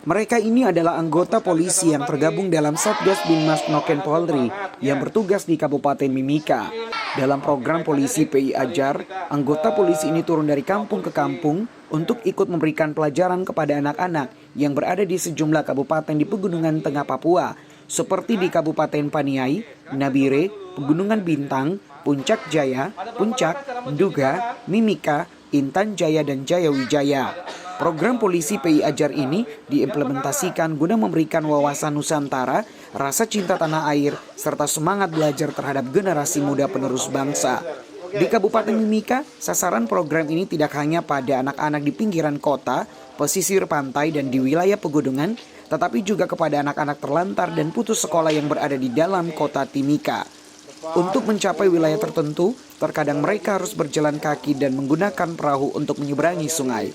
Mereka ini adalah anggota polisi yang tergabung dalam Satgas Binmas Noken Polri yang bertugas di Kabupaten Mimika. Dalam program polisi PI Ajar, anggota polisi ini turun dari kampung ke kampung untuk ikut memberikan pelajaran kepada anak-anak yang berada di sejumlah kabupaten di Pegunungan Tengah Papua, seperti di Kabupaten Paniai, Nabire, Pegunungan Bintang, Puncak Jaya, Puncak, Nduga, Mimika, Intan Jaya, dan Jaya Wijaya. Program polisi PI Ajar ini diimplementasikan guna memberikan wawasan Nusantara, rasa cinta tanah air, serta semangat belajar terhadap generasi muda penerus bangsa. Di Kabupaten Mimika, sasaran program ini tidak hanya pada anak-anak di pinggiran kota, pesisir pantai, dan di wilayah pegunungan, tetapi juga kepada anak-anak terlantar dan putus sekolah yang berada di dalam kota Timika. Untuk mencapai wilayah tertentu, terkadang mereka harus berjalan kaki dan menggunakan perahu untuk menyeberangi sungai.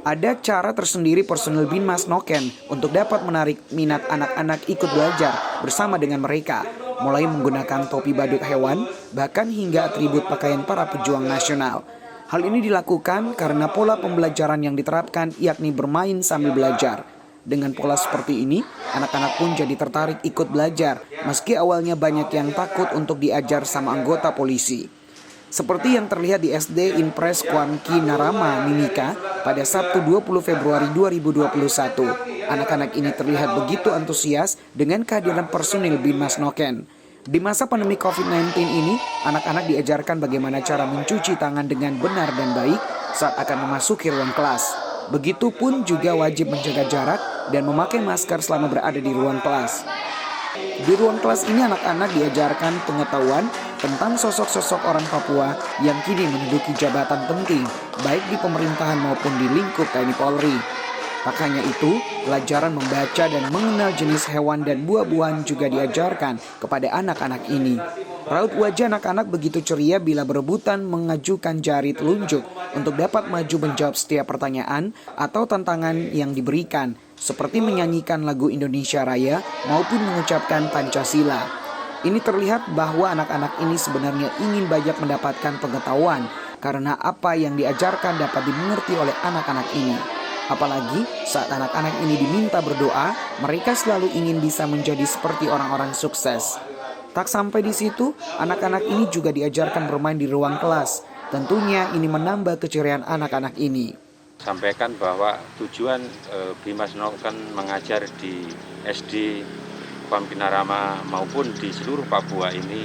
Ada cara tersendiri personel Binmas Noken untuk dapat menarik minat anak-anak ikut belajar bersama dengan mereka, mulai menggunakan topi badut hewan, bahkan hingga atribut pakaian para pejuang nasional. Hal ini dilakukan karena pola pembelajaran yang diterapkan yakni bermain sambil belajar. Dengan pola seperti ini, anak-anak pun jadi tertarik ikut belajar, meski awalnya banyak yang takut untuk diajar sama anggota polisi. Seperti yang terlihat di SD Impres Kuamki Narama, Mimika, pada Sabtu 20 Februari 2021. Anak-anak ini terlihat begitu antusias dengan kehadiran personil Binmas Noken. Di masa pandemi COVID-19 ini, anak-anak diajarkan bagaimana cara mencuci tangan dengan benar dan baik saat akan memasuki ruang kelas. Begitupun juga wajib menjaga jarak dan memakai masker selama berada di ruang kelas. Di ruang kelas ini anak-anak diajarkan pengetahuan tentang sosok-sosok orang Papua yang kini menduduki jabatan penting, baik di pemerintahan maupun di lingkup TNI Polri. Tak hanya itu, pelajaran membaca dan mengenal jenis hewan dan buah-buahan juga diajarkan kepada anak-anak ini. Raut wajah anak-anak begitu ceria bila berebutan mengajukan jari telunjuk untuk dapat maju menjawab setiap pertanyaan atau tantangan yang diberikan, seperti menyanyikan lagu Indonesia Raya maupun mengucapkan Pancasila. Ini terlihat bahwa anak-anak ini sebenarnya ingin banyak mendapatkan pengetahuan karena apa yang diajarkan dapat dimengerti oleh anak-anak ini. Apalagi saat anak-anak ini diminta berdoa, mereka selalu ingin bisa menjadi seperti orang-orang sukses. Tak sampai di situ, anak-anak ini juga diajarkan bermain di ruang kelas. Tentunya ini menambah keceriaan anak-anak ini. Sampaikan bahwa tujuan Binmas Noken mengajar di SD Kuamki Narama maupun di seluruh Papua ini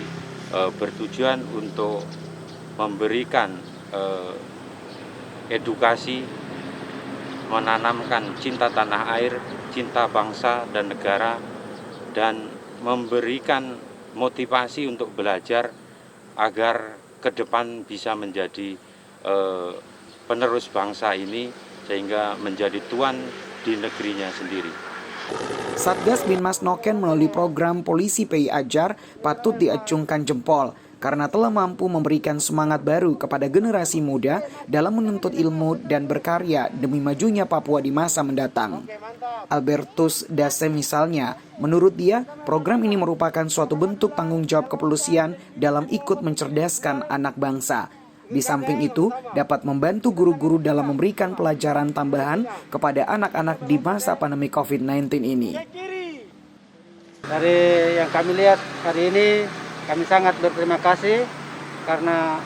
bertujuan untuk memberikan edukasi, menanamkan cinta tanah air, cinta bangsa dan negara, dan memberikan motivasi untuk belajar agar ke depan bisa menjadi penerus bangsa ini sehingga menjadi tuan di negerinya sendiri. Satgas Binmas Noken melalui program polisi PI Ajar patut diacungkan jempol karena telah mampu memberikan semangat baru kepada generasi muda dalam menuntut ilmu dan berkarya demi majunya Papua di masa mendatang. Albertus Dase misalnya, menurut dia, program ini merupakan suatu bentuk tanggung jawab kepolisian dalam ikut mencerdaskan anak bangsa. Di samping itu, dapat membantu guru-guru dalam memberikan pelajaran tambahan kepada anak-anak di masa pandemi COVID-19 ini. Dari yang kami lihat hari ini, kami sangat berterima kasih karena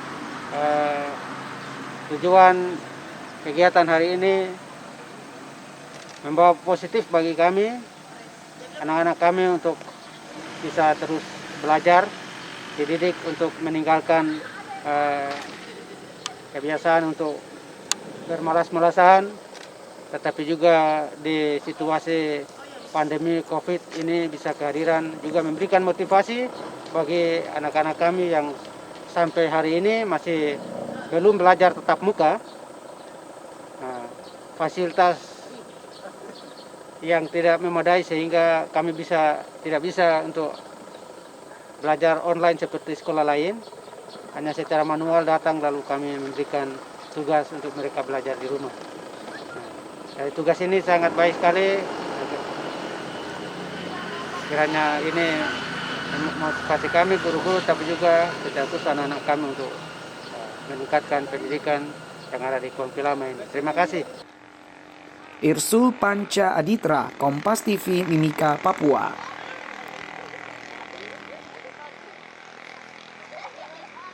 tujuan kegiatan hari ini membawa positif bagi kami, anak-anak kami untuk bisa terus belajar, dididik untuk meninggalkan kebiasaan untuk bermalas-malasan, tetapi juga di situasi pandemi COVID ini bisa kehadiran juga memberikan motivasi bagi anak-anak kami yang sampai hari ini masih belum belajar tatap muka. Nah, fasilitas yang tidak memadai sehingga kami tidak bisa untuk belajar online seperti sekolah lain. Hanya secara manual datang lalu kami memberikan tugas untuk mereka belajar di rumah. Nah, tugas ini sangat baik sekali. Kiranya ini motivasi kami guru-guru tapi juga sekaligus anak-anak kami untuk meningkatkan pendidikan yang ada di Kuamki Lama ini. Terima kasih. Irsul Panca Aditra, Kompas TV, Mimika, Papua.